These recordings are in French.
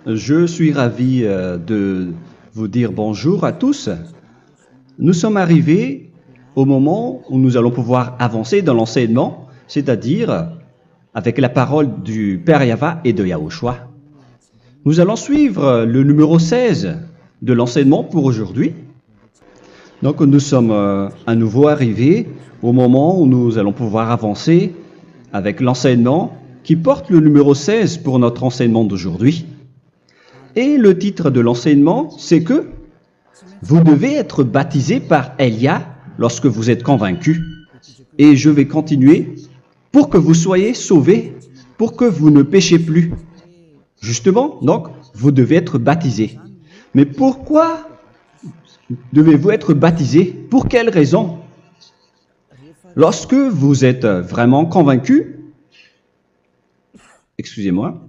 Je suis ravi de vous dire bonjour à tous. Nous sommes arrivés au moment où nous allons pouvoir avancer dans l'enseignement, c'est-à-dire avec la parole du Père Yava et de Yahushua. Nous allons suivre le numéro 16 de l'enseignement pour aujourd'hui. Donc nous sommes à nouveau arrivés au moment où nous allons pouvoir avancer avec l'enseignement qui porte le numéro 16 pour notre enseignement d'aujourd'hui. Et le titre de l'enseignement, c'est que vous devez être baptisé par Elia lorsque vous êtes convaincu. Et je vais continuer pour que vous soyez sauvés, pour que vous ne péchez plus. Justement, donc, vous devez être baptisé. Mais pourquoi devez-vous être baptisé? Pour quelle raison? Lorsque vous êtes vraiment convaincu, excusez-moi,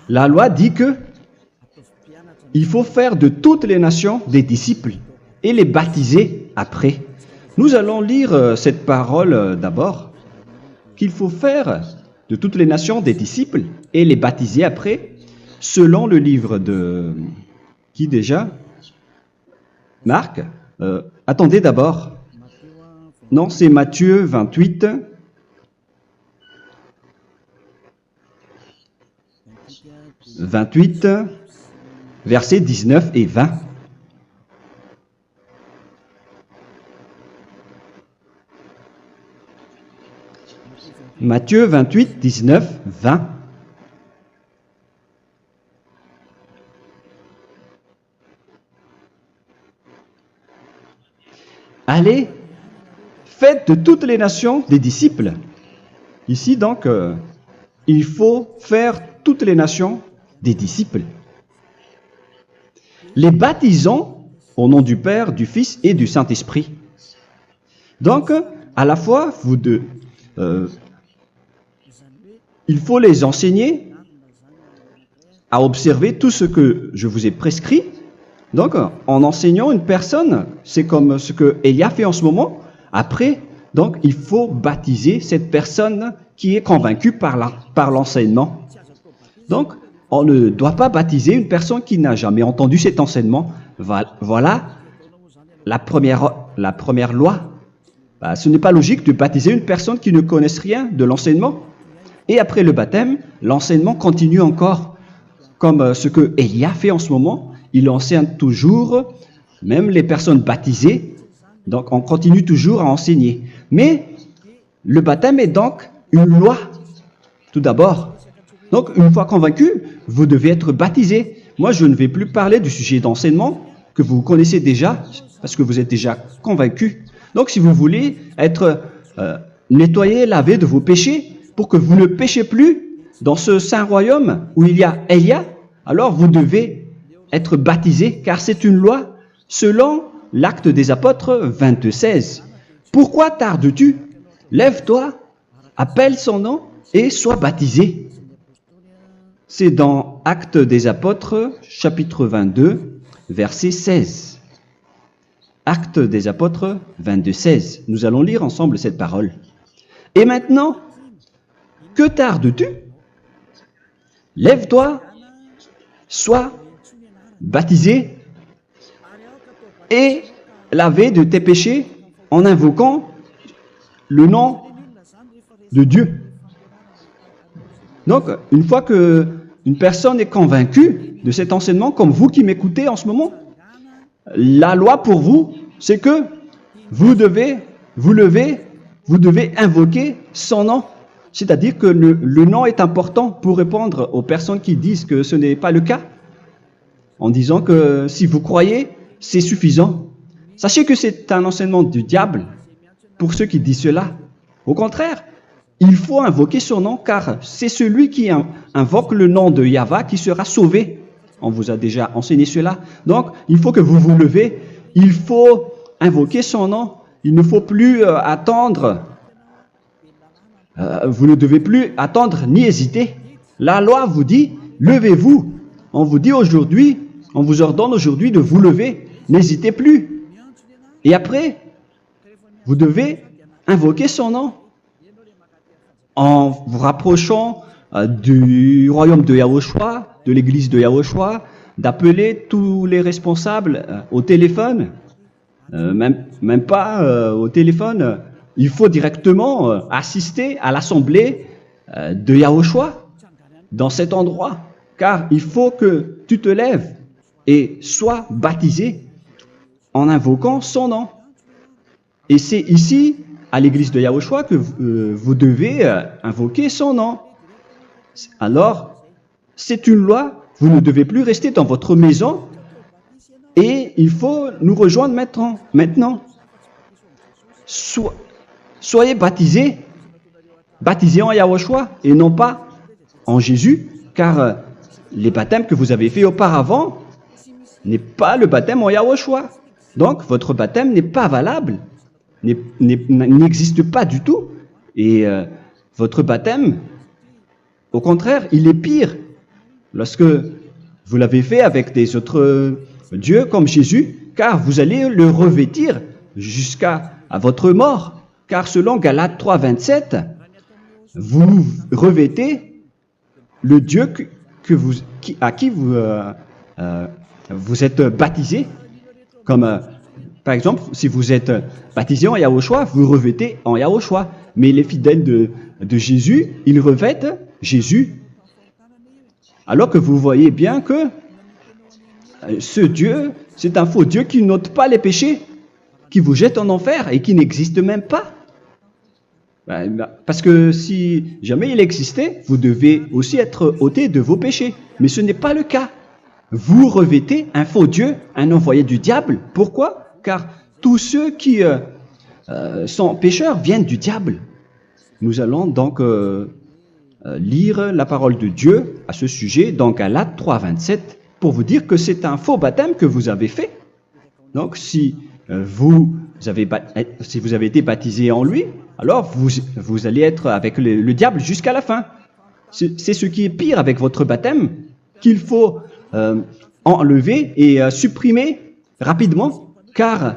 la loi dit que il faut faire de toutes les nations des disciples et les baptiser après. Nous allons lire cette parole d'abord, qu'il faut faire de toutes les nations des disciples et les baptiser après, selon le livre de... Qui déjà? Marc. Attendez d'abord. Non, c'est Matthieu 28. Versets 19 et 20. Matthieu 28, 19, 20. Allez, faites de toutes les nations des disciples. Ici donc, il faut faire toutes les nations des disciples. Les baptisons au nom du Père, du Fils et du Saint-Esprit. Donc, à la fois, il faut les enseigner à observer tout ce que je vous ai prescrit. Donc, en enseignant une personne, c'est comme ce que Elia fait en ce moment. Après, donc, il faut baptiser cette personne qui est convaincue par l'enseignement. Donc, on ne doit pas baptiser une personne qui n'a jamais entendu cet enseignement. Voilà la première loi. Ce n'est pas logique de baptiser une personne qui ne connaisse rien de l'enseignement. Et après le baptême, l'enseignement continue encore, comme ce que Elia fait en ce moment. Il enseigne toujours, même les personnes baptisées. Donc, on continue toujours à enseigner. Mais le baptême est donc une loi, tout d'abord. Donc, une fois convaincu, vous devez être baptisé. Moi, je ne vais plus parler du sujet d'enseignement que vous connaissez déjà, parce que vous êtes déjà convaincu. Donc, si vous voulez être nettoyé, lavé de vos péchés, pour que vous ne péchez plus dans ce saint royaume où il y a Elia, alors vous devez être baptisé, car c'est une loi selon l'Acte des Apôtres 22:16. Pourquoi tardes-tu? Lève-toi, appelle son nom et sois baptisé. C'est dans Actes des Apôtres, chapitre 22, verset 16. Actes des Apôtres 22:16. Nous allons lire ensemble cette parole. Et maintenant, que tardes-tu? Lève-toi, sois baptisé et lavé de tes péchés en invoquant le nom de Dieu. Donc, une fois que une personne est convaincue de cet enseignement, comme vous qui m'écoutez en ce moment, la loi pour vous, c'est que vous devez invoquer son nom. C'est-à-dire que le nom est important pour répondre aux personnes qui disent que ce n'est pas le cas, en disant que si vous croyez, c'est suffisant. Sachez que c'est un enseignement du diable pour ceux qui disent cela. Au contraire, il faut invoquer son nom, car c'est celui qui invoque le nom de Yahva qui sera sauvé. On vous a déjà enseigné cela. Donc, il faut que vous vous levez. Il faut invoquer son nom. Il ne faut plus attendre. Vous ne devez plus attendre ni hésiter. La loi vous dit, levez-vous. On vous dit aujourd'hui, on vous ordonne aujourd'hui de vous lever. N'hésitez plus. Et après, vous devez invoquer son nom en vous rapprochant du royaume de Yahushua, de l'église de Yahushua, d'appeler tous les responsables au téléphone, même pas au téléphone. Il faut directement assister à l'assemblée de Yahushua dans cet endroit, car il faut que tu te lèves et sois baptisé en invoquant son nom. Et c'est ici, à l'église de Yahushua, que vous devez invoquer son nom. Alors, c'est une loi, vous ne devez plus rester dans votre maison et il faut nous rejoindre maintenant. Soyez baptisés en Yahushua et non pas en Jésus, car les baptêmes que vous avez faits auparavant n'est pas le baptême en Yahushua. Donc, votre baptême n'est pas valable, n'existe pas du tout. Et votre baptême, au contraire, il est pire lorsque vous l'avez fait avec des autres dieux comme Jésus, car vous allez le revêtir jusqu'à votre mort. Car selon Galates 3, 27, vous revêtez le Dieu à qui vous êtes baptisé. Comme par exemple, si vous êtes baptisé en Yahushua, vous revêtez en Yahushua. Mais les fidèles de Jésus, ils revêtent Jésus. Alors que vous voyez bien que ce Dieu, c'est un faux Dieu qui n'ôte pas les péchés, qui vous jette en enfer et qui n'existe même pas. Parce que si jamais il existait, vous devez aussi être ôté de vos péchés. Mais ce n'est pas le cas. Vous revêtez un faux Dieu, un envoyé du diable. Pourquoi? Car tous ceux qui sont pécheurs viennent du diable. Nous allons donc lire la parole de Dieu à ce sujet dans Galates 3, 27 pour vous dire que c'est un faux baptême que vous avez fait. Donc si vous avez été baptisé en lui, alors vous allez être avec le diable jusqu'à la fin. C'est ce qui est pire avec votre baptême qu'il faut enlever et supprimer rapidement, car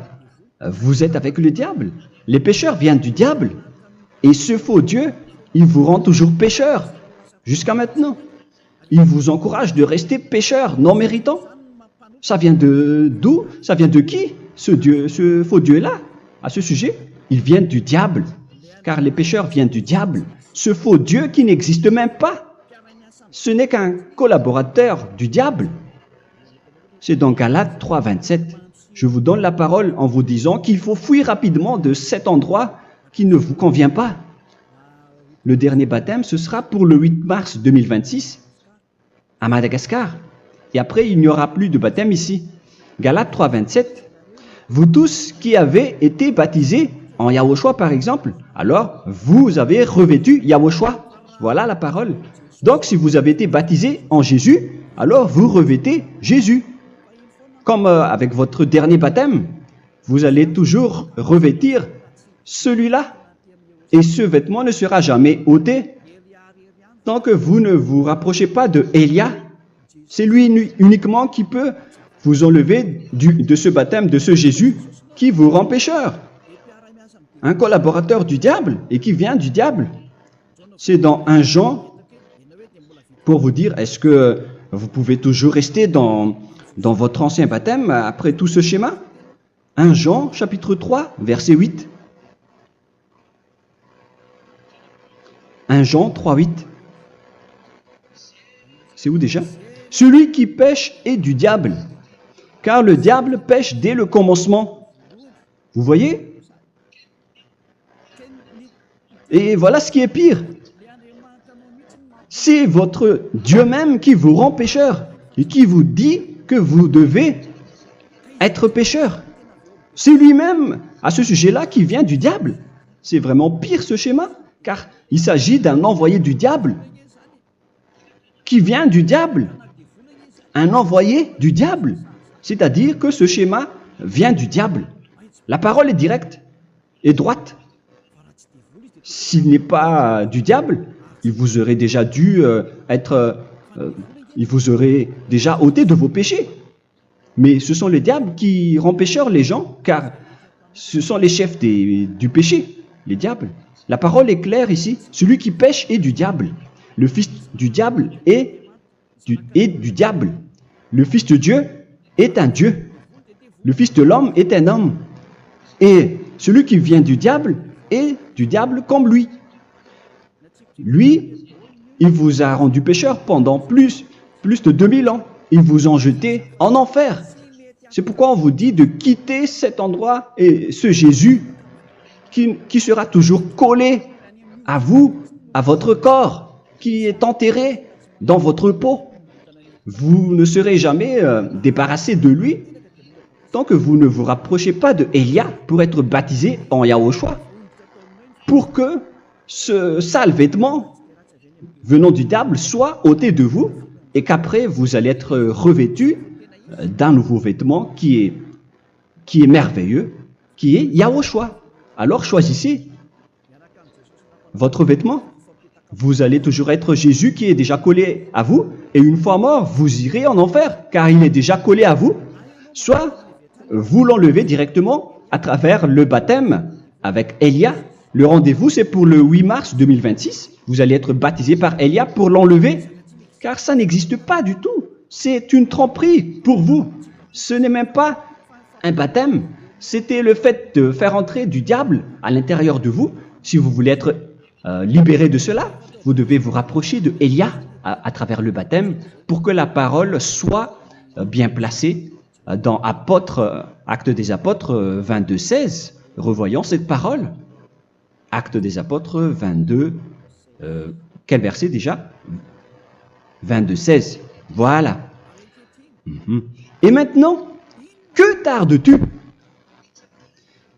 vous êtes avec le diable. Les pécheurs viennent du diable, et ce faux Dieu, il vous rend toujours pécheur, jusqu'à maintenant. Il vous encourage de rester pécheur, non méritant. Ça vient d'où? Ça vient de qui, ce faux Dieu-là? À ce sujet, il vient du diable, car les pécheurs viennent du diable. Ce faux Dieu qui n'existe même pas, ce n'est qu'un collaborateur du diable. C'est dans Galates 3, 27. Je vous donne la parole en vous disant qu'il faut fuir rapidement de cet endroit qui ne vous convient pas. Le dernier baptême, ce sera pour le 8 mars 2026 à Madagascar. Et après, il n'y aura plus de baptême ici. Galates 3, 27. Vous tous qui avez été baptisés en Yahushua, par exemple, alors vous avez revêtu Yahushua. Voilà la parole. Donc, si vous avez été baptisé en Jésus, alors vous revêtez Jésus. Comme avec votre dernier baptême, vous allez toujours revêtir celui-là. Et ce vêtement ne sera jamais ôté tant que vous ne vous rapprochez pas de Élia. C'est lui uniquement qui peut vous enlever de ce baptême, de ce Jésus qui vous rend pécheur. Un collaborateur du diable et qui vient du diable. C'est dans 1 Jean, pour vous dire, est-ce que vous pouvez toujours rester dans votre ancien baptême après tout ce schéma? 1 Jean, chapitre 3, verset 8. 1 Jean 3, 8. C'est où déjà? Celui qui pêche est du diable, car le diable pêche dès le commencement. Vous voyez? Et voilà ce qui est pire. C'est votre Dieu même qui vous rend pécheur et qui vous dit que vous devez être pécheur. C'est lui-même, à ce sujet-là, qui vient du diable. C'est vraiment pire ce schéma, car il s'agit d'un envoyé du diable, qui vient du diable. Un envoyé du diable. C'est-à-dire que ce schéma vient du diable. La parole est directe et droite. S'il n'est pas du diable, il vous aurait déjà il vous aurait déjà ôté de vos péchés. Mais ce sont les diables qui rendent pécheurs les gens, car ce sont les chefs du péché, les diables. La parole est claire ici, celui qui pêche est du diable. le fils du diable est du diable. Le fils de Dieu est un Dieu. Le fils de l'homme est un homme. Et celui qui vient du diable est du diable comme lui. Lui, il vous a rendu pécheur pendant plus de 2000 ans. Il vous a jeté en enfer. C'est pourquoi on vous dit de quitter cet endroit et ce Jésus qui sera toujours collé à vous, à votre corps, qui est enterré dans votre peau. Vous ne serez jamais débarrassé de lui tant que vous ne vous rapprochez pas de Élia pour être baptisé en Yahushua, pour que ce sale vêtement venant du diable soit ôté de vous et qu'après vous allez être revêtu d'un nouveau vêtement qui est merveilleux, qui est Yahushua. Alors choisissez votre vêtement. Vous allez toujours être Jésus qui est déjà collé à vous, et une fois mort, vous irez en enfer, car il est déjà collé à vous. Soit vous l'enlevez directement à travers le baptême avec Élia. Le rendez-vous, c'est pour le 8 mars 2026. Vous allez être baptisé par Élia pour l'enlever, car ça n'existe pas du tout. C'est une tromperie pour vous. Ce n'est même pas un baptême. C'était le fait de faire entrer du diable à l'intérieur de vous. Si vous voulez être libéré de cela, vous devez vous rapprocher de Élia à travers le baptême pour que la parole soit bien placée dans Actes des Apôtres 22:16. Revoyons cette parole. Actes des Apôtres 22, quel verset déjà? 22:16. Voilà. Et maintenant, que tardes-tu?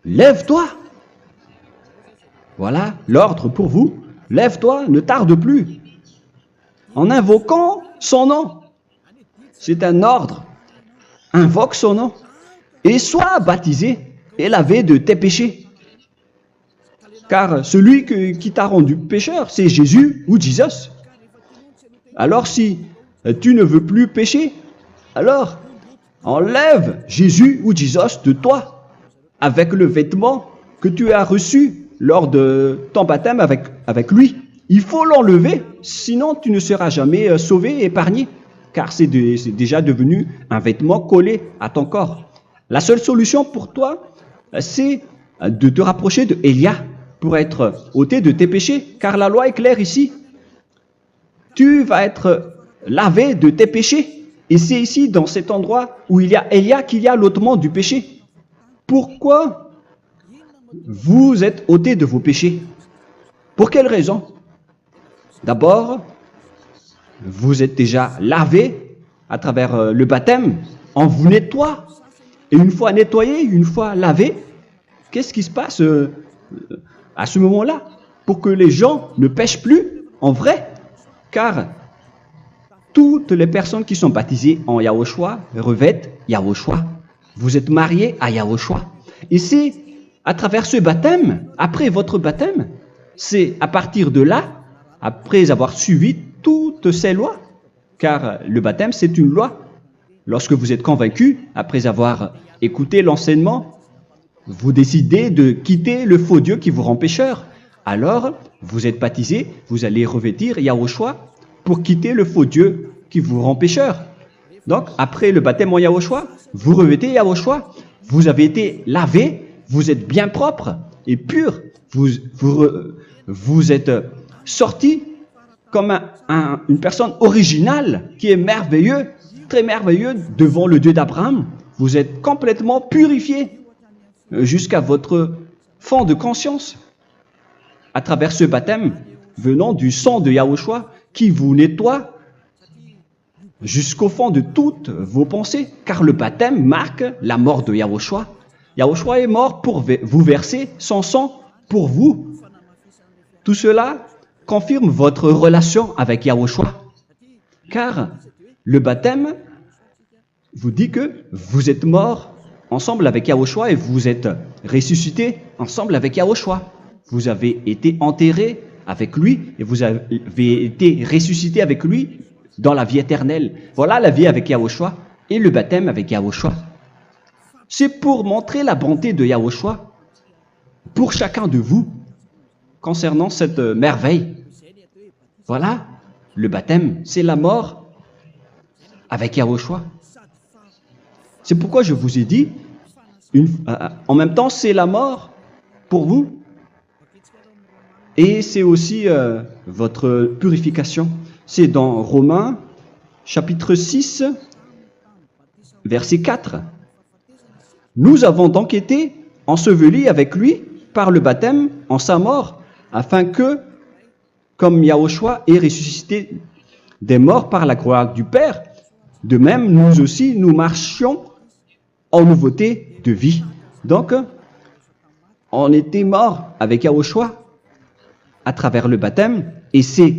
Lève-toi. Voilà l'ordre pour vous. Lève-toi, ne tarde plus. En invoquant son nom. C'est un ordre. Invoque son nom. Et sois baptisé et lavé de tes péchés. Car celui qui t'a rendu pécheur, c'est Jésus ou Jesus. Alors si tu ne veux plus pécher, alors enlève Jésus ou Jesus de toi avec le vêtement que tu as reçu lors de ton baptême avec lui. Il faut l'enlever, sinon tu ne seras jamais sauvé, épargné, car c'est déjà devenu un vêtement collé à ton corps. La seule solution pour toi, c'est de te rapprocher de Élia pour être ôté de tes péchés, car la loi est claire ici. Tu vas être lavé de tes péchés, et c'est ici, dans cet endroit où il y a Élia, qu'il y a l'ôtement du péché. Pourquoi vous êtes ôté de vos péchés? Pour quelle raison? D'abord, vous êtes déjà lavé à travers le baptême. On vous nettoie. Et une fois nettoyé, une fois lavé, qu'est-ce qui se passe à ce moment-là? Pour que les gens ne pêchent plus en vrai. Car toutes les personnes qui sont baptisées en Yahushua revêtent Yahushua. Vous êtes mariés à Yahushua. Et c'est à travers ce baptême, après votre baptême, c'est à partir de là, après avoir suivi toutes ces lois, car le baptême c'est une loi. Lorsque vous êtes convaincu, après avoir écouté l'enseignement, vous décidez de quitter le faux Dieu qui vous rend pécheur. Alors, vous êtes baptisé, vous allez revêtir Yahushua pour quitter le faux Dieu qui vous rend pécheur. Donc, après le baptême en Yahushua, vous revêtez Yahushua. Vous avez été lavé, vous êtes bien propre et pur. Vous êtes sorti comme une personne originale qui est merveilleux, très merveilleux devant le Dieu d'Abraham. Vous êtes complètement purifié jusqu'à votre fond de conscience à travers ce baptême venant du sang de Yahushua qui vous nettoie jusqu'au fond de toutes vos pensées, car le baptême marque la mort de Yahushua. Yahushua est mort pour vous verser son sang pour vous. Tout cela confirme votre relation avec Yahushua, car le baptême vous dit que vous êtes mort ensemble avec Yahushua et vous êtes ressuscité ensemble avec Yahushua. Vous avez été enterré avec lui et vous avez été ressuscité avec lui dans la vie éternelle. Voilà la vie avec Yahushua et le baptême avec Yahushua. C'est pour montrer la bonté de Yahushua pour chacun de vous concernant cette merveille. Voilà le baptême, c'est la mort avec Yahushua. C'est pourquoi je vous ai dit, en même temps, c'est la mort pour vous. Et c'est aussi votre purification. C'est dans Romains, chapitre 6, verset 4. Nous avons donc été ensevelis avec lui par le baptême en sa mort, afin que, comme Yahushua est ressuscité des morts par la gloire du Père, de même, nous aussi, nous marchions en nouveauté de vie. Donc, on était morts avec Yahushua à travers le baptême, et c'est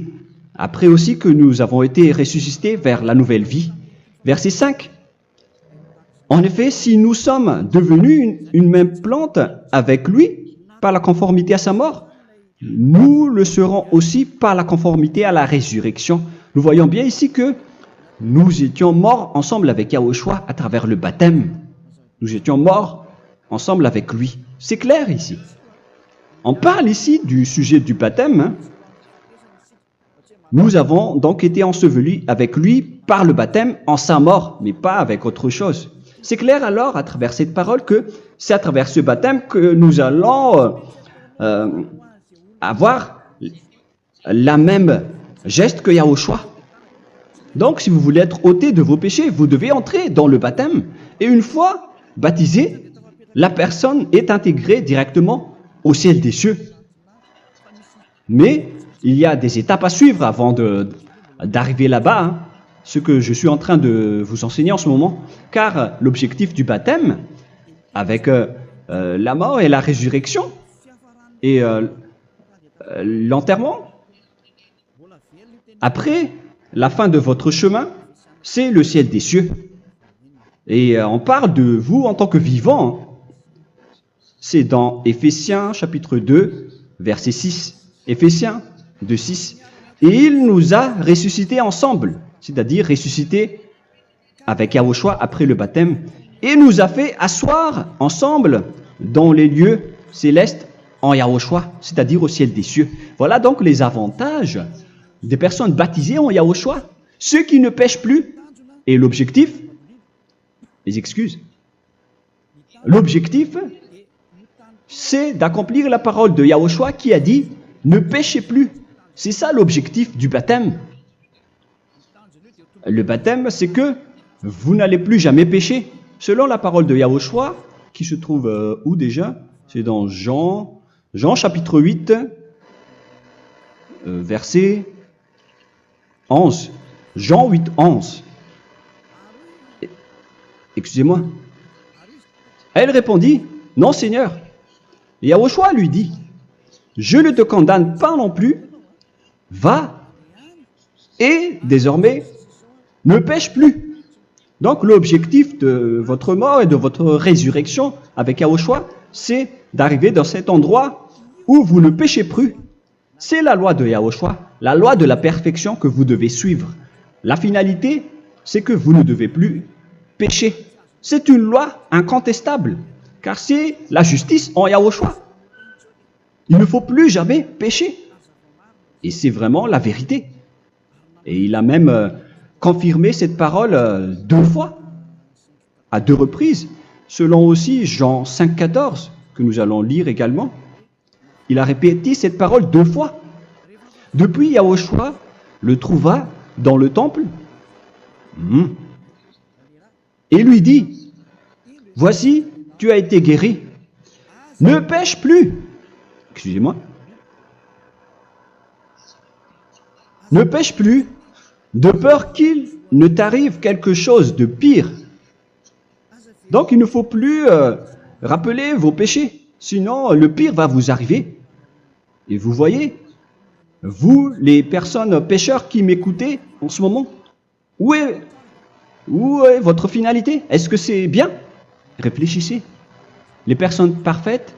après aussi que nous avons été ressuscités vers la nouvelle vie. Verset 5. En effet, si nous sommes devenus une même plante avec lui par la conformité à sa mort, nous le serons aussi par la conformité à la résurrection. Nous voyons bien ici que nous étions morts ensemble avec Yahushua à travers le baptême. Nous étions morts ensemble avec lui. C'est clair ici. On parle ici du sujet du baptême. Nous avons donc été ensevelis avec lui par le baptême en sa mort, mais pas avec autre chose. C'est clair alors à travers cette parole que c'est à travers ce baptême que nous allons avoir la même geste que Yahushua. Donc si vous voulez être ôté de vos péchés, vous devez entrer dans le baptême. Et une fois baptisé, la personne est intégrée directement au ciel des cieux. Mais il y a des étapes à suivre avant d'arriver là-bas, ce que je suis en train de vous enseigner en ce moment, car l'objectif du baptême, avec la mort et la résurrection, et l'enterrement, après la fin de votre chemin, c'est le ciel des cieux. Et on parle de vous en tant que vivant. C'est dans Éphésiens chapitre 2, verset 6. Éphésiens 2, 6. Et il nous a ressuscités ensemble, c'est-à-dire ressuscités avec Yahushua après le baptême, et nous a fait asseoir ensemble dans les lieux célestes en Yahushua, c'est-à-dire au ciel des cieux. Voilà donc les avantages des personnes baptisées en Yahushua, ceux qui ne pêchent plus. Et l'objectif, les excuses, l'objectif, c'est d'accomplir la parole de Yahushua qui a dit « Ne péchez plus ». C'est ça l'objectif du baptême. Le baptême, c'est que vous n'allez plus jamais pécher. Selon la parole de Yahushua, qui se trouve où déjà? C'est dans Jean chapitre 8, verset 11. Jean 8, 11. Excusez-moi. Elle répondit, « Non, Seigneur. » Et Yahushua lui dit, « Je ne te condamne pas non plus. Va et désormais ne pêche plus. » Donc l'objectif de votre mort et de votre résurrection avec Yahushua, c'est d'arriver dans cet endroit où vous ne péchez plus. C'est la loi de Yahushua, la loi de la perfection que vous devez suivre. La finalité, c'est que vous ne devez plus pécher. C'est une loi incontestable, car c'est la justice en Yahushua. Il ne faut plus jamais pécher. Et c'est vraiment la vérité. Et il a même confirmé cette parole 2 fois, à 2 reprises, selon aussi Jean 5, 14, que nous allons lire également. Il a répété cette parole 2 fois. Depuis, Yahushua le trouva dans le temple et lui dit, « Voici, tu as été guéri. Ne pêche plus. » Excusez-moi. Ne pêche plus, de peur qu'il ne t'arrive quelque chose de pire. Donc, il ne faut plus rappeler vos péchés, sinon le pire va vous arriver. Et vous voyez, vous, les personnes pécheurs qui m'écoutez en ce moment, où est votre finalité? Est-ce que c'est bien? Réfléchissez. Les personnes parfaites,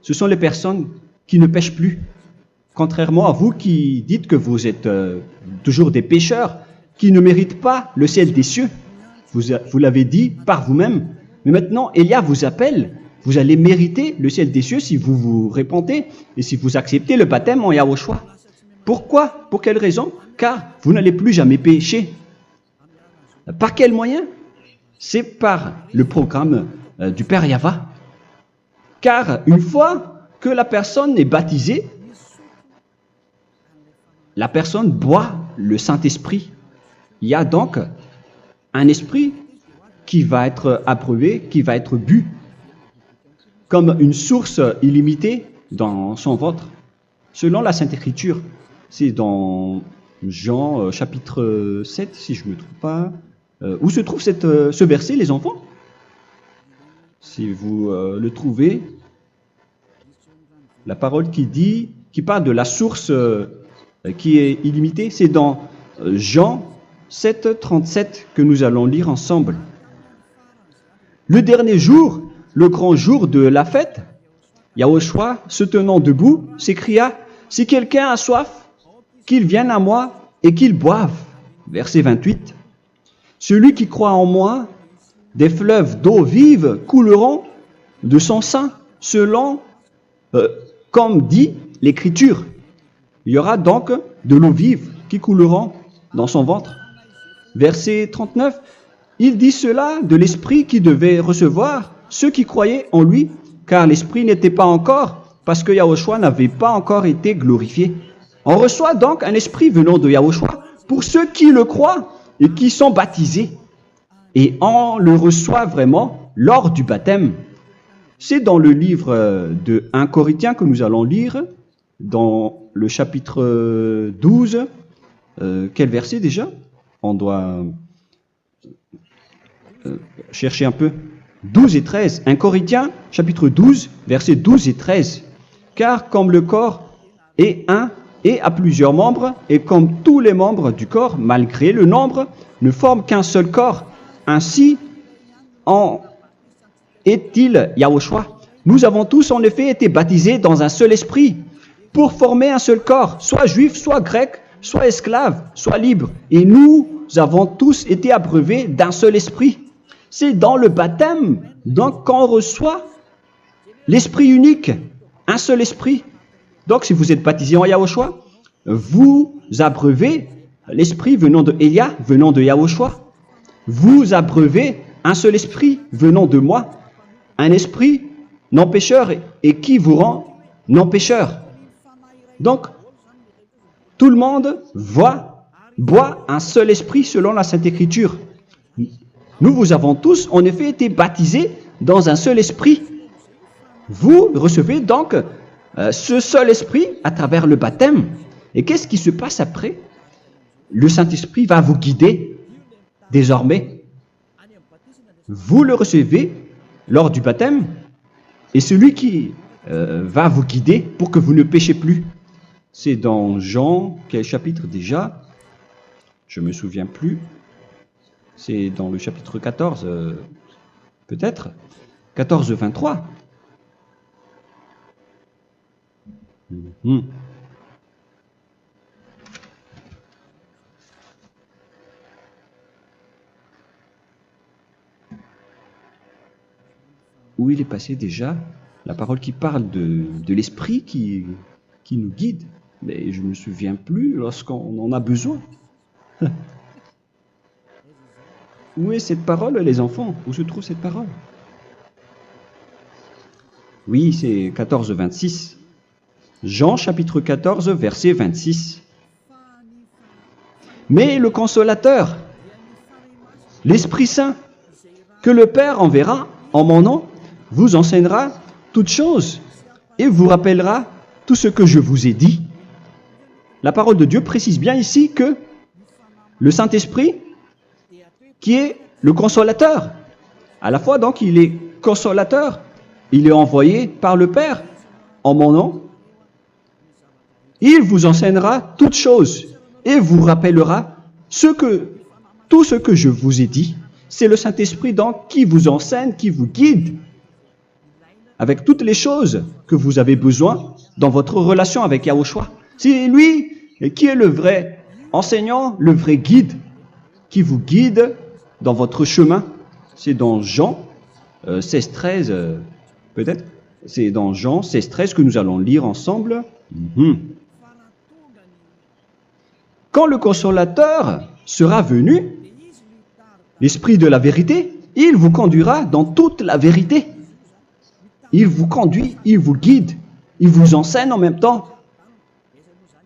ce sont les personnes qui ne pêchent plus. Contrairement à vous qui dites que vous êtes toujours des pécheurs, qui ne méritent pas le ciel des cieux. Vous l'avez dit par vous-même. Mais maintenant, Élia vous appelle. Vous allez mériter le ciel des cieux si vous vous repentez et si vous acceptez le baptême en Yahushua. Pourquoi? Pour quelle raison? car vous n'allez plus jamais pécher. Par quel moyen? C'est par le programme du Père Yahva. Car une fois que la personne est baptisée, la personne boit le Saint-Esprit. Il y a donc un esprit qui va être approuvé, qui va être bu, comme une source illimitée dans son ventre, selon la Sainte Écriture. C'est dans Jean chapitre 7, si je ne me trompe pas. Où se trouve ce verset, les enfants? Si vous le trouvez, la parole qui parle de la source qui est illimitée, c'est dans Jean 7, 37 que nous allons lire ensemble. Le dernier jour, le grand jour de la fête, Yahushua, se tenant debout, s'écria, « Si quelqu'un a soif, qu'il vienne à moi et qu'il boive. » Verset 28. « Celui qui croit en moi, des fleuves d'eau vive couleront de son sein, selon, comme dit l'Écriture. » Il y aura donc de l'eau vive qui couleront dans son ventre. Verset 39. Il dit cela de l'Esprit qui devait recevoir ceux qui croyaient en lui, car l'Esprit n'était pas encore, parce que Yahushua n'avait pas encore été glorifié. On reçoit donc un Esprit venant de Yahushua pour ceux qui le croient et qui sont baptisés. Et on le reçoit vraiment lors du baptême. C'est dans le livre de 1 Corinthiens que nous allons lire, dans le chapitre 12. Quel verset déjà? On doit chercher un peu. 12 et 13. 1 Corinthiens, chapitre 12, versets 12 et 13. Car comme le corps est un et a plusieurs membres, et comme tous les membres du corps, malgré le nombre, ne forment qu'un seul corps, ainsi en est-il Yahushua. Nous avons tous en effet été baptisés dans un seul esprit, pour former un seul corps, soit juif, soit grec, soit esclave, soit libre. Et nous avons tous été abreuvés d'un seul esprit. C'est dans le baptême, donc, qu'on reçoit l'esprit unique, un seul esprit. Donc, si vous êtes baptisé en Yahushua, vous abreuvez l'esprit venant de Elia, venant de Yahushua. Vous abreuvez un seul esprit venant de moi, un esprit non pécheur et qui vous rend non pécheur. Donc, tout le monde boit un seul esprit selon la Sainte Écriture. Nous avons tous, en effet, été baptisés dans un seul esprit. Vous recevez donc ce seul esprit à travers le baptême. Et qu'est-ce qui se passe après? Le Saint-Esprit va vous guider désormais. Vous le recevez lors du baptême et celui qui va vous guider pour que vous ne péchez plus. C'est dans Jean, quel chapitre déjà? Je ne me souviens plus. C'est dans le chapitre 14, peut-être. 14, 23. Où il est passé déjà? La parole qui parle de l'esprit qui nous guide. Mais je ne me souviens plus lorsqu'on en a besoin. Où est cette parole, les enfants? Où se trouve cette parole? Oui, c'est 14, 26. Jean, chapitre 14, verset 26. Mais le Consolateur, l'Esprit Saint, que le Père enverra en mon nom, vous enseignera toutes choses et vous rappellera tout ce que je vous ai dit. La parole de Dieu précise bien ici que le Saint-Esprit, qui est le consolateur, à la fois donc il est consolateur, il est envoyé par le Père en mon nom, il vous enseignera toutes choses et vous rappellera tout ce que je vous ai dit. C'est le Saint-Esprit donc qui vous enseigne, qui vous guide avec toutes les choses que vous avez besoin dans votre relation avec Yahushua. C'est lui qui est le vrai enseignant, le vrai guide, qui vous guide dans votre chemin. C'est dans Jean 16, 13, peut-être. C'est dans Jean 16, 13 que nous allons lire ensemble. Quand le consolateur sera venu, l'Esprit de la vérité, il vous conduira dans toute la vérité. Il vous conduit, il vous guide, il vous enseigne en même temps.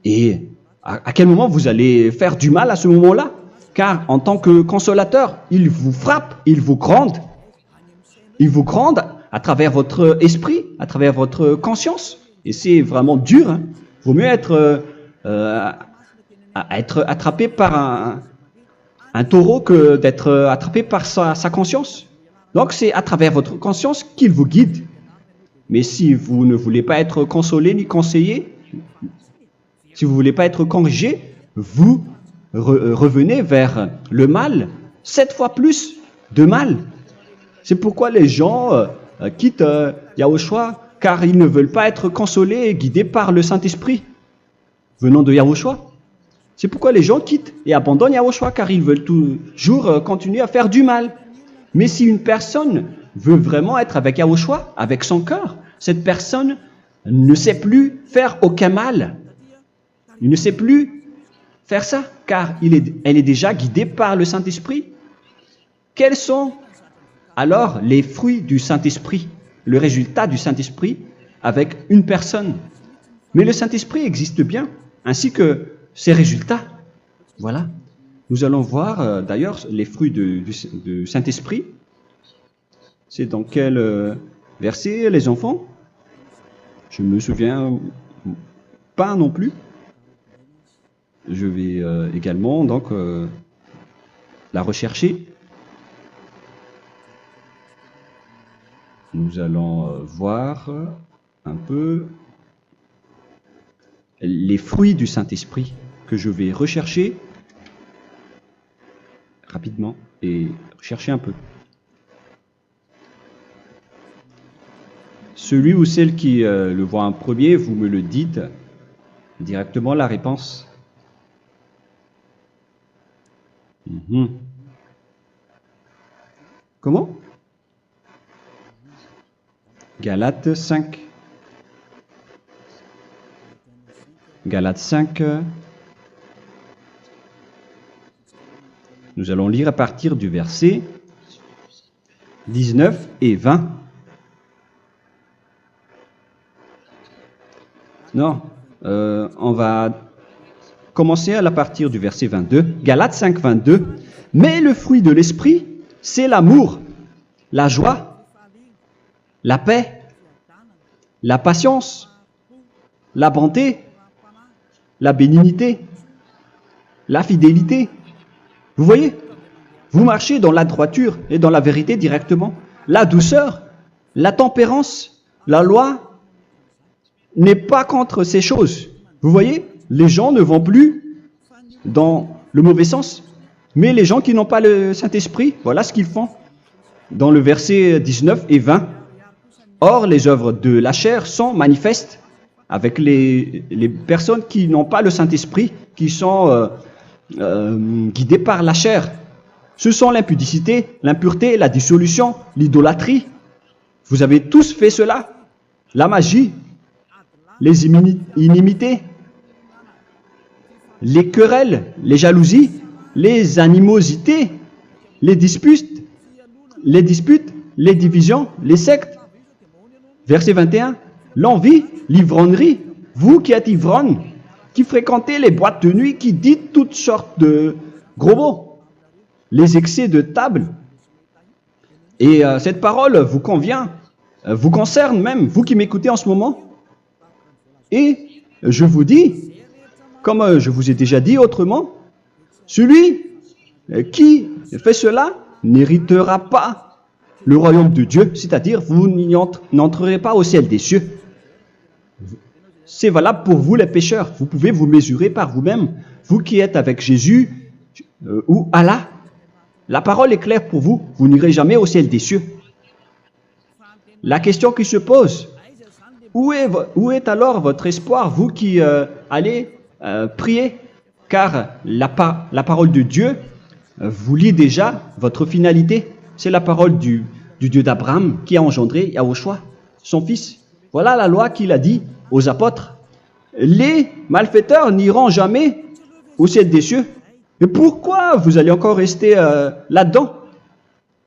Et à quel moment vous allez faire du mal à ce moment-là? Car en tant que consolateur, il vous frappe, il vous gronde. Il vous gronde à travers votre esprit, à travers votre conscience. Et c'est vraiment dur. Hein. Il vaut mieux être attrapé par un taureau que d'être attrapé par sa conscience. Donc c'est à travers votre conscience qu'il vous guide. Mais si vous ne voulez pas être consolé ni conseillé, si vous ne voulez pas être corrigé, vous revenez vers le mal, 7 fois plus de mal. C'est pourquoi les gens quittent Yahushua, car ils ne veulent pas être consolés et guidés par le Saint-Esprit venant de Yahushua. C'est pourquoi les gens quittent et abandonnent Yahushua, car ils veulent toujours continuer à faire du mal. Mais si une personne veut vraiment être avec Yahushua, avec son cœur, cette personne ne sait plus faire aucun mal. Il ne sait plus faire ça, car elle est déjà guidée par le Saint-Esprit. Quels sont alors les fruits du Saint-Esprit, le résultat du Saint-Esprit avec une personne? Mais le Saint-Esprit existe bien, ainsi que ses résultats. Voilà. Nous allons voir d'ailleurs les fruits du Saint-Esprit. C'est dans quel verset, les enfants? Je ne me souviens pas non plus. Je vais également donc la rechercher. Nous allons voir un peu les fruits du Saint-Esprit que je vais rechercher rapidement et rechercher un peu. Celui ou celle qui le voit en premier, vous me le dites directement la réponse. Comment? Galates 5. Galates 5. Nous allons lire à partir du verset 19 et 20. Non, on va commencer à partir du verset 22. Galates 5, 22. Mais le fruit de l'esprit, c'est l'amour, la joie, la paix, la patience, la bonté, la bénignité, la fidélité. Vous voyez, vous marchez dans la droiture et dans la vérité directement. La douceur, la tempérance, la loi n'est pas contre ces choses. Vous voyez, les gens ne vont plus dans le mauvais sens. Mais les gens qui n'ont pas le Saint-Esprit, voilà ce qu'ils font. Dans le verset 19 et 20. Or, les œuvres de la chair sont manifestes avec les personnes qui n'ont pas le Saint-Esprit, qui sont guidées par la chair. Ce sont l'impudicité, l'impureté, la dissolution, l'idolâtrie. Vous avez tous fait cela. La magie, les inimités, les querelles, les jalousies, les animosités, les disputes, les divisions, les sectes. Verset 21, l'envie, l'ivrognerie, vous qui êtes ivrognes, qui fréquentez les boîtes de nuit, qui dites toutes sortes de gros mots, les excès de table. Et cette parole vous convient, vous concerne même, vous qui m'écoutez en ce moment. Et je vous dis, comme je vous ai déjà dit autrement, celui qui fait cela n'héritera pas le royaume de Dieu, c'est-à-dire vous n'entrerez pas au ciel des cieux. C'est valable pour vous les pécheurs. Vous pouvez vous mesurer par vous-même, vous qui êtes avec Jésus ou Allah. La parole est claire pour vous, vous n'irez jamais au ciel des cieux. La question qui se pose, où est alors votre espoir, vous qui allez prier? Car la parole de Dieu vous lit déjà votre finalité. C'est la parole du Dieu d'Abraham qui a engendré Yahushua, son fils. Voilà la loi qu'il a dit aux apôtres. Les malfaiteurs n'iront jamais au ciel des cieux. Mais pourquoi vous allez encore rester là-dedans?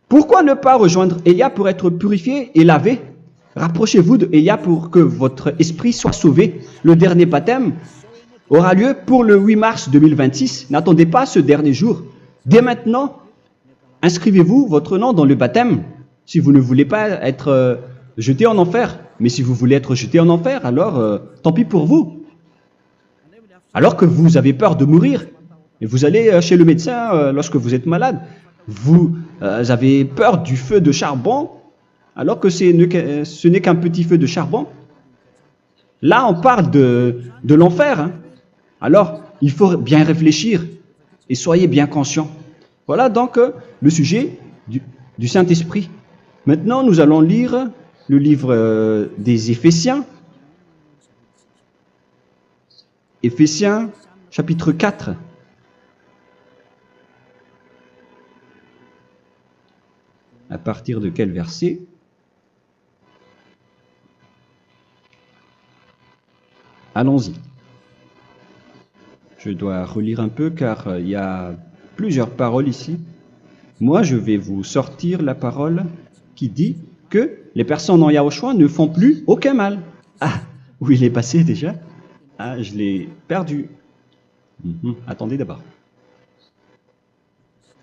Pourquoi ne pas rejoindre Élia pour être purifié et lavé? Rapprochez-vous de Élia pour que votre esprit soit sauvé. Le dernier baptême aura lieu pour le 8 mars 2026. N'attendez pas ce dernier jour. Dès maintenant, inscrivez-vous votre nom dans le baptême si vous ne voulez pas être jeté en enfer. Mais si vous voulez être jeté en enfer, alors tant pis pour vous. Alors que vous avez peur de mourir, et vous allez chez le médecin lorsque vous êtes malade, vous avez peur du feu de charbon, alors que ce n'est qu'un petit feu de charbon. Là, on parle de l'enfer. Hein. Alors, il faut bien réfléchir et soyez bien conscients. Voilà donc le sujet du Saint-Esprit. Maintenant, nous allons lire le livre des Éphésiens. Éphésiens, chapitre 4. À partir de quel verset? Allons-y. Je dois relire un peu car il y a plusieurs paroles ici. Moi, je vais vous sortir la parole qui dit que les personnes en Yahushua ne font plus aucun mal. Ah, où il est passé déjà? Ah, je l'ai perdu. Attendez d'abord.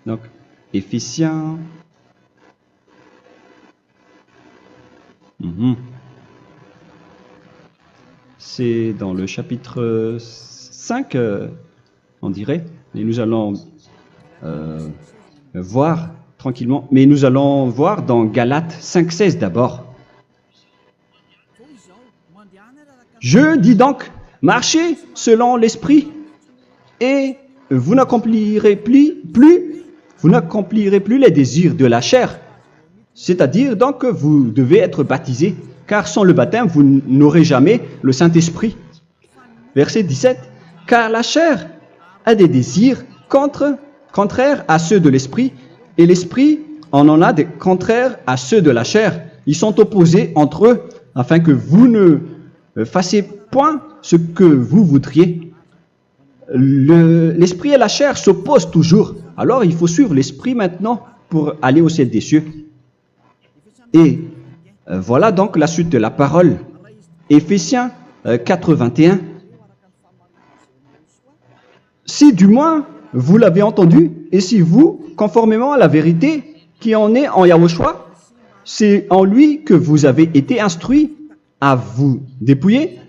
Donc, Éphésiens. C'est dans le chapitre 5, on dirait. Et nous allons voir tranquillement. Mais nous allons voir dans Galates 5,16 d'abord. Je dis donc, marchez selon l'esprit et vous n'accomplirez plus les désirs de la chair. C'est-à-dire donc que vous devez être baptisé, car sans le baptême, vous n'aurez jamais le Saint-Esprit. Verset 17. Car la chair a des désirs contraires à ceux de l'esprit, et l'esprit en a des contraires à ceux de la chair. Ils sont opposés entre eux, afin que vous ne fassiez point ce que vous voudriez. L'esprit et la chair s'opposent toujours. Alors il faut suivre l'esprit maintenant pour aller au ciel des cieux. Et voilà donc la suite de la parole. Éphésiens 4:21. Si du moins vous l'avez entendu, et si vous, conformément à la vérité qui en est en Yahushua, c'est en lui que vous avez été instruits à vous dépouiller,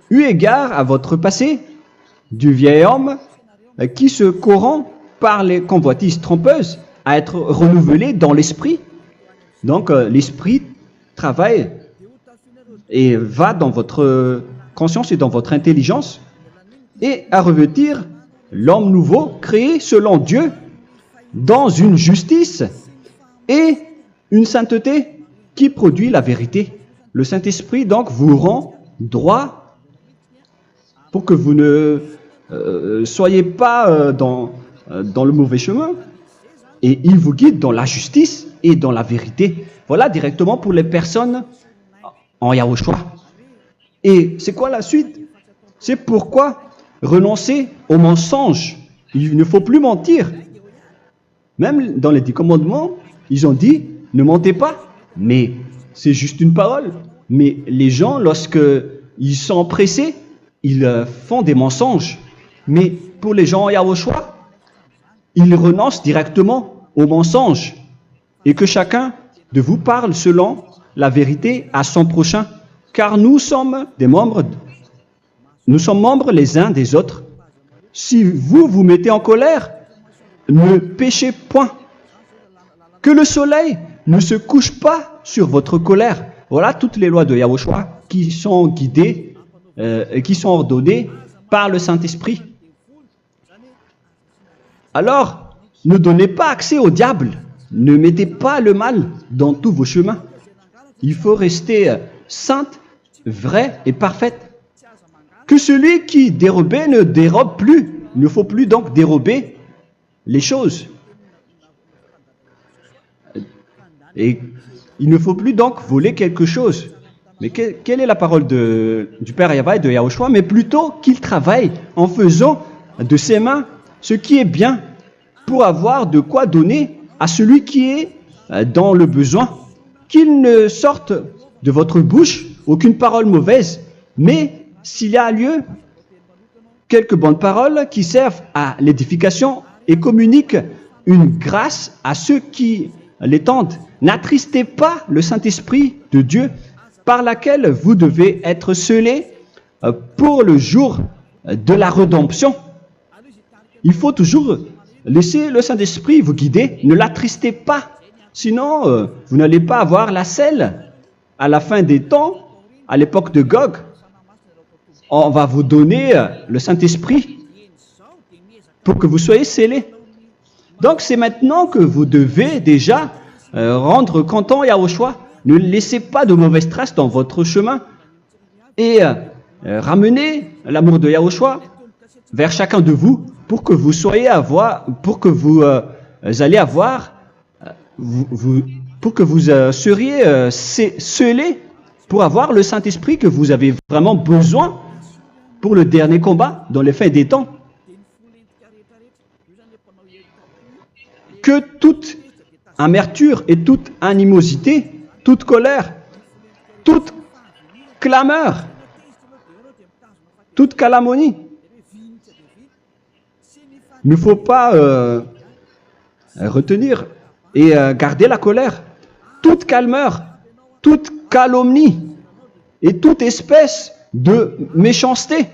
eu égard à votre passé, du vieil homme qui se corrompt par les convoitises trompeuses, à être renouvelé dans l'esprit. Donc l'esprit travaille et va dans votre conscience et dans votre intelligence et à revêtir l'homme nouveau créé selon Dieu dans une justice et une sainteté qui produit la vérité. Le Saint-Esprit donc vous rend droit pour que vous ne soyez pas dans le mauvais chemin et il vous guide dans la justice et dans la vérité. Voilà directement pour les personnes en Yahushua. Et c'est quoi la suite? C'est pourquoi renoncer au mensonge. Il ne faut plus mentir. Même dans les 10 commandements, ils ont dit ne mentez pas. Mais c'est juste une parole. Mais les gens, lorsqu'ils sont pressés, ils font des mensonges. Mais pour les gens en Yahushua, ils renoncent directement au mensonge. Et que chacun de vous parle selon la vérité à son prochain, car nous sommes membres les uns des autres. Si vous vous mettez en colère, ne péchez point. Que le soleil ne se couche pas sur votre colère. Voilà toutes les lois de Yahushua qui sont guidées, qui sont ordonnées par le Saint-Esprit. Alors, ne donnez pas accès au diable. Ne mettez pas le mal dans tous vos chemins. Il faut rester sainte, vraie et parfaite. Que celui qui dérobait ne dérobe plus. Il ne faut plus donc dérober les choses. Et il ne faut plus donc voler quelque chose. Mais quelle est la parole du Père Yahweh et de Yahushua? Mais plutôt qu'il travaille en faisant de ses mains ce qui est bien pour avoir de quoi donner à celui qui est dans le besoin. Qu'il ne sorte de votre bouche aucune parole mauvaise, mais s'il y a lieu, quelques bonnes paroles qui servent à l'édification et communiquent une grâce à ceux qui l'étendent. N'attristez pas le Saint-Esprit de Dieu par laquelle vous devez être scellés pour le jour de la rédemption. Il faut toujours laisser le Saint-Esprit vous guider, ne l'attristez pas, sinon vous n'allez pas avoir la selle. À la fin des temps, à l'époque de Gog, on va vous donner le Saint-Esprit pour que vous soyez scellés. Donc c'est maintenant que vous devez déjà rendre content Yahushua. Ne laissez pas de mauvaises traces dans votre chemin et ramenez l'amour de Yahushua vers chacun de vous pour que vous soyez seriez scellés pour avoir le Saint-Esprit que vous avez vraiment besoin pour le dernier combat dans les fins des temps. Que toute amertume et toute animosité, toute colère, toute clameur, toute calomnie, il ne faut pas retenir et garder la colère. Toute calmeur, toute calomnie et toute espèce de méchanceté,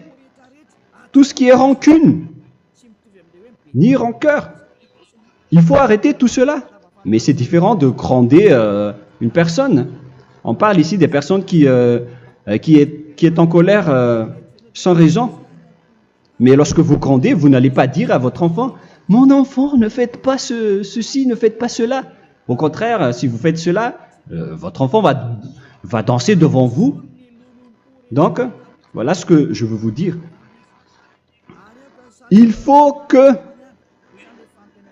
tout ce qui est rancune, ni rancœur. Il faut arrêter tout cela. Mais c'est différent de gronder une personne. On parle ici des personnes qui est en colère sans raison. Mais lorsque vous grondez, vous n'allez pas dire à votre enfant « Mon enfant, ne faites pas ceci, ne faites pas cela ». Au contraire, si vous faites cela, votre enfant va danser devant vous. Donc, voilà ce que je veux vous dire. Il faut que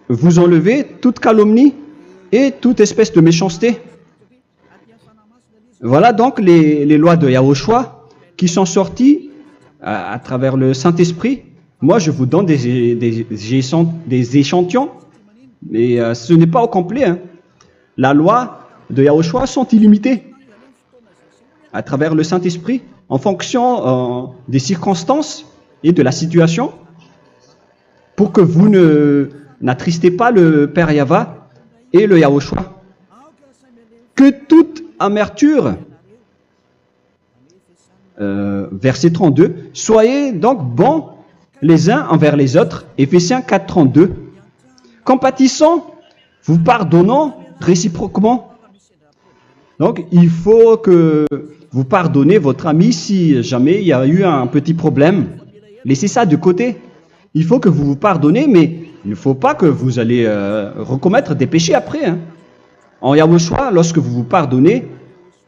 vous enlevez toute calomnie et toute espèce de méchanceté. Voilà donc les lois de Yahushua qui sont sorties à travers le Saint-Esprit. Moi, je vous donne des échantillons, mais ce n'est pas au complet. Hein. La loi de Yahushua sont illimitées à travers le Saint-Esprit en fonction des circonstances et de la situation pour que vous n'attristez pas le Père Yahva et le Yahushua. Que toute amertume, verset 32, soyez donc bons les uns envers les autres, Éphésiens 4, 32, compatissant, vous pardonnant réciproquement. Donc, il faut que vous pardonnez votre ami si jamais il y a eu un petit problème. Laissez ça de côté. Il faut que vous vous pardonnez, mais il ne faut pas que vous allez recommettre des péchés après. Hein. En Yahushua, lorsque vous vous pardonnez,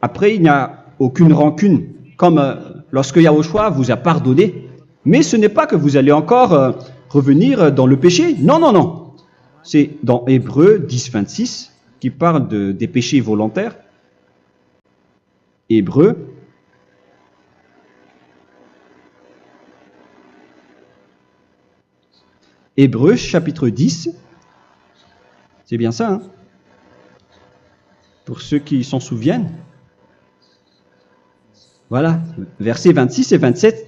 après il n'y a aucune rancune, comme lorsque Yahushua vous a pardonné. Mais ce n'est pas que vous allez encore revenir dans le péché. Non, non, non. C'est dans Hébreux 10, 26 qui parle des péchés volontaires. Hébreux. Hébreux chapitre 10. C'est bien ça, hein? Pour ceux qui s'en souviennent. Voilà, versets 26 et 27.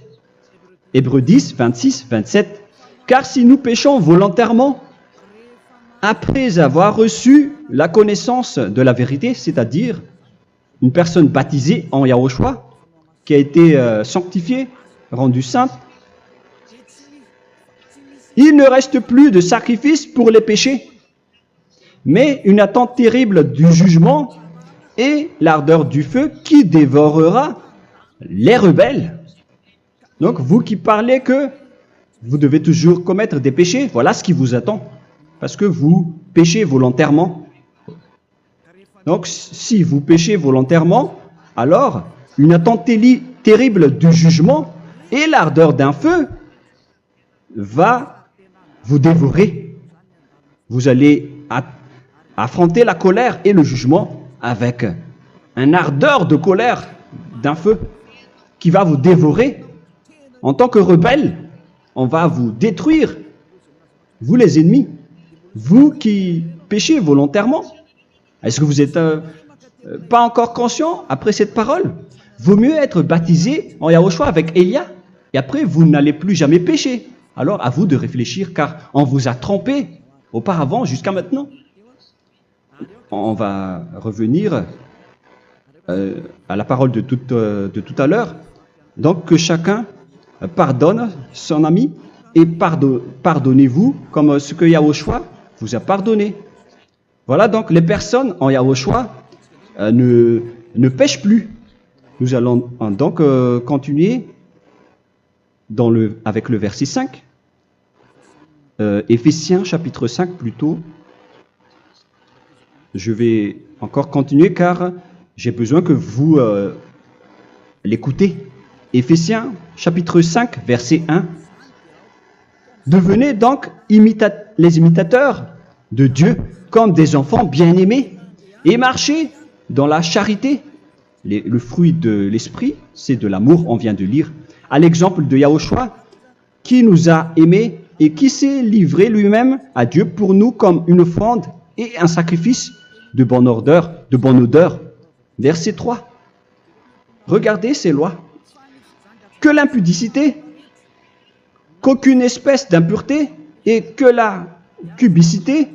Hébreux 10, 26, 27. Car si nous péchons volontairement, après avoir reçu la connaissance de la vérité, c'est-à-dire une personne baptisée en Yahushua, qui a été sanctifiée, rendue sainte, il ne reste plus de sacrifice pour les péchés, mais une attente terrible du jugement et l'ardeur du feu qui dévorera les rebelles. Donc, vous qui parlez que vous devez toujours commettre des péchés, voilà ce qui vous attend, parce que vous péchez volontairement. Donc, si vous péchez volontairement, alors une attente terrible du jugement et l'ardeur d'un feu va vous dévorer. Vous allez affronter la colère et le jugement avec un ardeur de colère d'un feu qui va vous dévorer en tant que rebelle. on va vous détruire, vous les ennemis, vous qui péchez volontairement. Est-ce que vous n'êtes pas encore conscient après cette parole? Vaut mieux être baptisé en Yahushua avec Elia, et après vous n'allez plus jamais pécher. Alors à vous de réfléchir, car on vous a trompé auparavant jusqu'à maintenant. On va revenir à la parole de tout à l'heure. Donc que chacun pardonne son ami et pardonnez-vous comme ce que Yahushua vous a pardonné. Voilà donc les personnes en Yahushua ne pêchent plus. Nous allons donc continuer avec le verset 5. Éphésiens chapitre 5 plutôt. Je vais encore continuer car j'ai besoin que vous l'écoutez. Éphésiens chapitre 5 verset 1. Devenez donc les imitateurs de Dieu comme des enfants bien-aimés et marchez dans la charité. Le fruit de l'esprit, c'est de l'amour, on vient de lire, à l'exemple de Yahushua qui nous a aimés et qui s'est livré lui-même à Dieu pour nous comme une offrande et un sacrifice de bonne odeur. Verset 3. Regardez ces lois. Que l'impudicité, qu'aucune espèce d'impureté et que la cubicité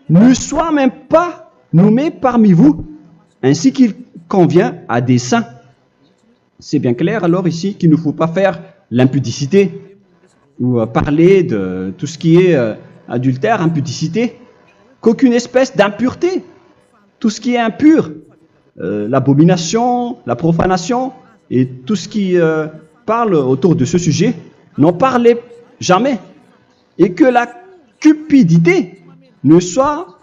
ne soient même pas nommés parmi vous, ainsi qu'il convient à des saints. C'est bien clair alors ici qu'il ne faut pas faire l'impudicité ou parler de tout ce qui est adultère, impudicité, qu'aucune espèce d'impureté, tout ce qui est impur, l'abomination, la profanation et tout ce qui parle autour de ce sujet, n'en parlez jamais. Et que la cupidité ne soit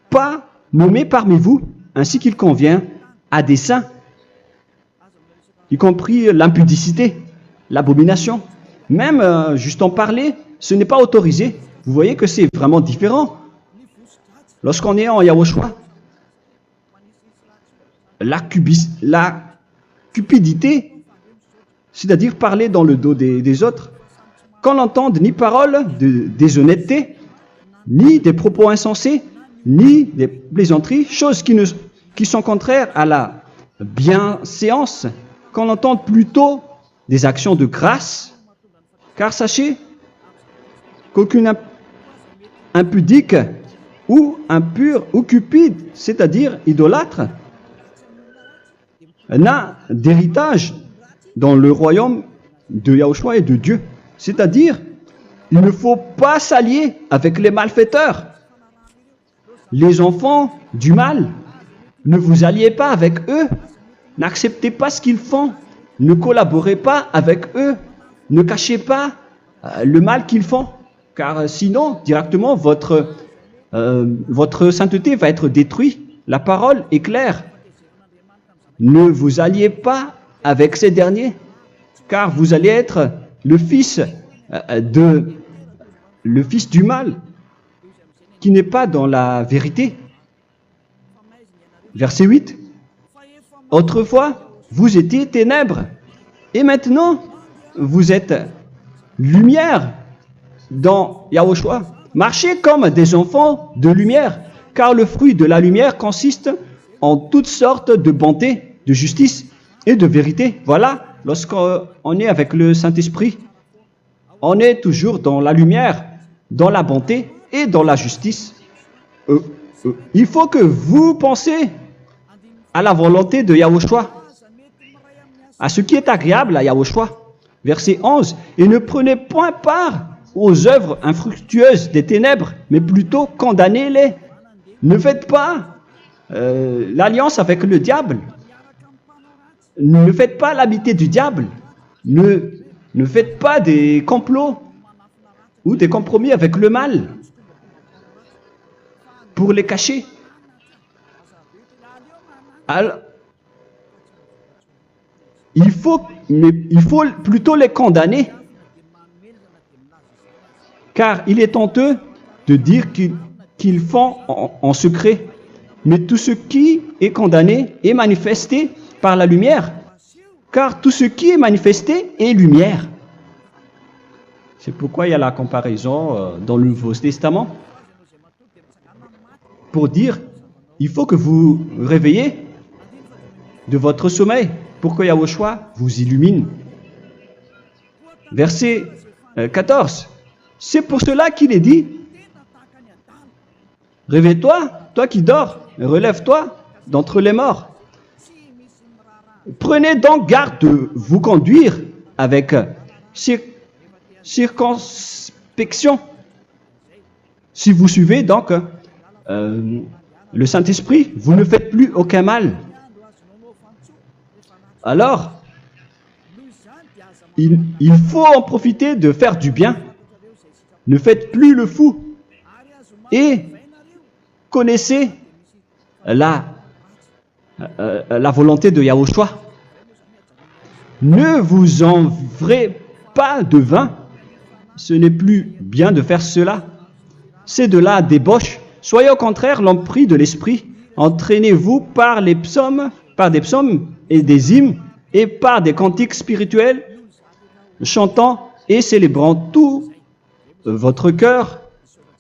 pas nommée parmi vous, ainsi qu'il convient à des saints, y compris l'impudicité, l'abomination. Même juste en parler, ce n'est pas autorisé. Vous voyez que c'est vraiment différent. Lorsqu'on est en Yahushua, la cupidité, c'est-à-dire parler dans le dos des autres, qu'on n'entende ni parole de déshonnêteté, ni des propos insensés, ni des plaisanteries, choses qui sont contraires à la bienséance, qu'on entende plutôt des actions de grâce, car sachez qu'aucune impudique ou impure ou cupide, c'est-à-dire idolâtre, n'a d'héritage dans le royaume de Yahushua et de Dieu. C'est-à-dire, il ne faut pas s'allier avec les malfaiteurs. Les enfants du mal, ne vous alliez pas avec eux. N'acceptez pas ce qu'ils font. Ne collaborez pas avec eux. Ne cachez pas le mal qu'ils font. Car sinon, directement, votre sainteté va être détruite. La parole est claire. Ne vous alliez pas avec ces derniers, car vous allez être le fils du mal, qui n'est pas dans la vérité. Verset 8. Autrefois, vous étiez ténèbres, et maintenant, vous êtes lumière dans Yahushua. Marchez comme des enfants de lumière, car le fruit de la lumière consiste en toutes sortes de bonté, de justice et de vérité. Voilà, lorsqu'on est avec le Saint-Esprit, on est toujours dans la lumière, dans la bonté et dans la justice. Il faut que vous pensiez à la volonté de Yahushua, à ce qui est agréable à Yahushua. Verset 11. Et ne prenez point part aux œuvres infructueuses des ténèbres, mais plutôt condamnez-les. Ne faites pas l'alliance avec le diable. Ne faites pas l'amitié du diable. Ne faites pas des complots ou des compromis avec le mal pour les cacher. Alors, il faut plutôt les condamner, car il est honteux de dire qu'ils font en secret. Mais tout ce qui est condamné est manifesté par la lumière, car tout ce qui est manifesté est lumière. C'est pourquoi il y a la comparaison dans le Nouveau Testament pour dire, il faut que vous réveillez de votre sommeil pour que Yahushua vous illumine. Verset 14. C'est pour cela qu'il est dit, réveille-toi, toi qui dors, relève-toi d'entre les morts. Prenez donc garde de vous conduire avec circonspection. Si vous suivez donc le Saint-Esprit, vous ne faites plus aucun mal. Alors, il faut en profiter de faire du bien. Ne faites plus le fou. Et connaissez la volonté de Yahushua. Ne vous enivrez pas de vin. Ce n'est plus bien de faire cela. C'est de la débauche. Soyez au contraire l'empris de l'esprit. Entraînez-vous par des psaumes et des hymnes et par des cantiques spirituels, chantant et célébrant tout votre cœur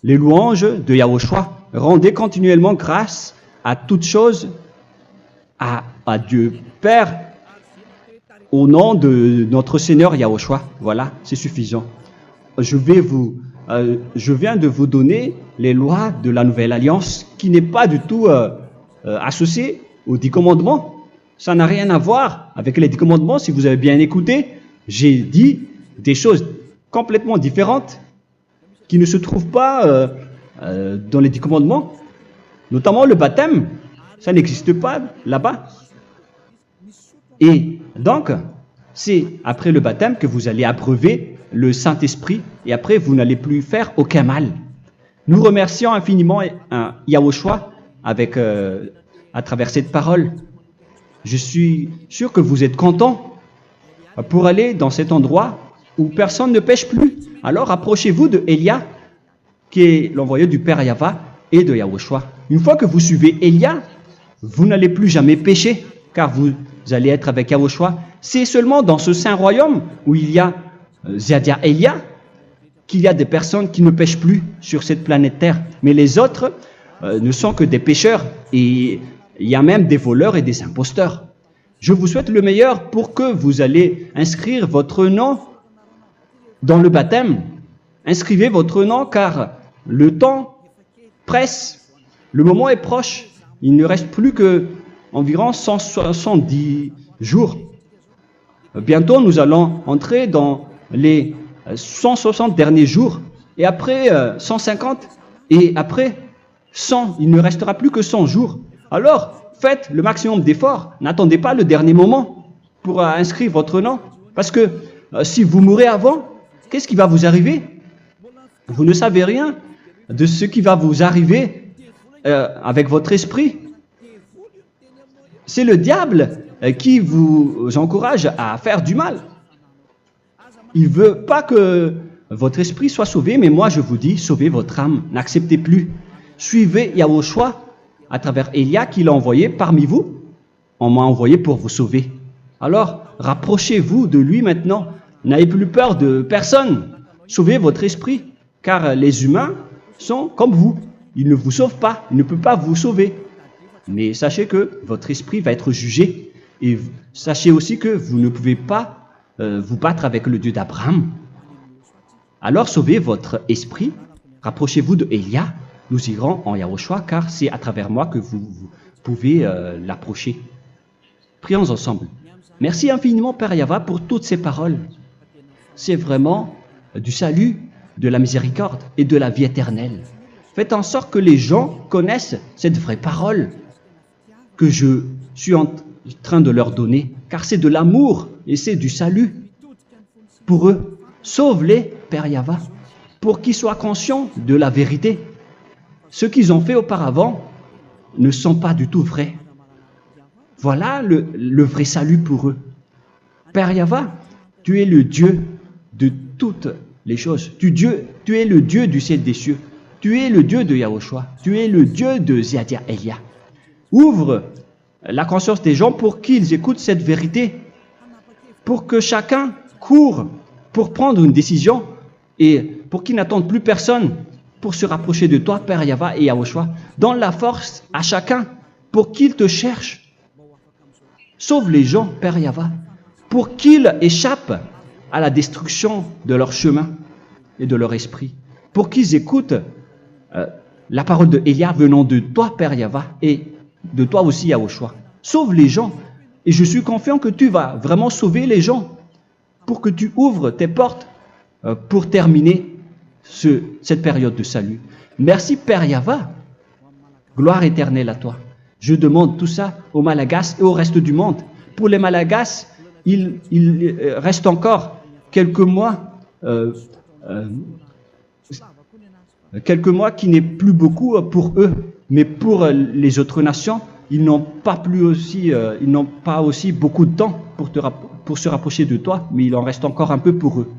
les louanges de Yahushua. Rendez continuellement grâce à toutes choses à Dieu Père au nom de notre Seigneur Yahushua. Voilà, c'est suffisant. Je viens de vous donner les lois de la Nouvelle Alliance qui n'est pas du tout associée aux 10 commandements. Ça n'a rien à voir avec les 10 commandements. Si vous avez bien écouté, j'ai dit des choses complètement différentes qui ne se trouvent pas dans les 10 commandements. Notamment le baptême, ça n'existe pas là-bas. Et donc, c'est après le baptême que vous allez abreuver le Saint-Esprit et après vous n'allez plus faire aucun mal. Nous remercions infiniment Yahushua à travers cette parole. Je suis sûr que vous êtes contents pour aller dans cet endroit où personne ne pêche plus. Alors approchez-vous de Élia, qui est l'envoyé du Père Yahva et de Yahushua. Une fois que vous suivez Élia, vous n'allez plus jamais pécher, car vous allez être avec Yahushua. C'est seulement dans ce saint royaume où il y a Ziadia Elia qu'il y a des personnes qui ne pêchent plus sur cette planète Terre. Mais les autres ne sont que des pécheurs et il y a même des voleurs et des imposteurs. Je vous souhaite le meilleur pour que vous allez inscrire votre nom dans le baptême. Inscrivez votre nom car le temps presse, le moment est proche. Il ne reste plus que environ 170 jours. Bientôt, nous allons entrer dans les 160 derniers jours, et après 150, et après 100. Il ne restera plus que 100 jours. Alors, faites le maximum d'efforts. N'attendez pas le dernier moment pour inscrire votre nom. Parce que si vous mourrez avant, qu'est-ce qui va vous arriver? Vous ne savez rien de ce qui va vous arriver avec votre esprit. C'est le diable qui vous encourage à faire du mal. Il ne veut pas que votre esprit soit sauvé, mais moi je vous dis, sauvez votre âme, n'acceptez plus. Suivez Yahushua à travers Élia qu'il a envoyé parmi vous. On m'a envoyé pour vous sauver. Alors, rapprochez-vous de lui maintenant. N'ayez plus peur de personne. Sauvez votre esprit, car les humains sont comme vous. Ils ne vous sauvent pas, ils ne peuvent pas vous sauver. Mais sachez que votre esprit va être jugé. Et sachez aussi que vous ne pouvez pas vous battre avec le Dieu d'Abraham. Alors sauvez votre esprit, rapprochez-vous de Élia, nous irons en Yahushua, car c'est à travers moi que vous pouvez l'approcher. Prions ensemble. Merci infiniment Père Yahva pour toutes ces paroles. C'est vraiment du salut, de la miséricorde et de la vie éternelle. Faites en sorte que les gens connaissent cette vraie parole que je suis en train de leur donner, car c'est de l'amour et c'est du salut pour eux. Sauve-les, Père Yahva, pour qu'ils soient conscients de la vérité. Ce qu'ils ont fait auparavant ne sont pas du tout vrais. Voilà le vrai salut pour eux. Père Yahva, tu es le Dieu de toutes les choses. Tu es le Dieu du ciel des cieux. Tu es le Dieu de Yahushua. Tu es le Dieu de Ziadia Elia. Ouvre la conscience des gens pour qu'ils écoutent cette vérité, pour que chacun court pour prendre une décision et pour qu'ils n'attendent plus personne pour se rapprocher de toi, Père Yahweh et Yahushua. Donne la force à chacun pour qu'il te cherche. Sauve les gens, Père Yahweh, pour qu'ils échappent à la destruction de leur chemin et de leur esprit, pour qu'ils écoutent la parole de Élia venant de toi, Père Yahweh, et de toi aussi, Yahushua. Sauve les gens, et je suis confiant que tu vas vraiment sauver les gens, pour que tu ouvres tes portes pour terminer cette période de salut. Merci, Père Yahweh. Gloire éternelle à toi. Je demande tout ça aux Malagasy et au reste du monde. Pour les Malagasy, il reste encore quelques mois qui n'est plus beaucoup pour eux, mais pour les autres nations, ils n'ont pas aussi beaucoup de temps pour se rapprocher de toi, mais il en reste encore un peu pour eux.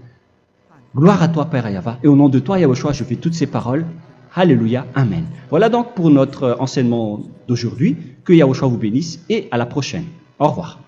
Gloire à toi, Père Yahweh, et au nom de toi, Yahushua, je fais toutes ces paroles. Alléluia, Amen. Voilà donc pour notre enseignement d'aujourd'hui. Que Yahushua vous bénisse et à la prochaine. Au revoir.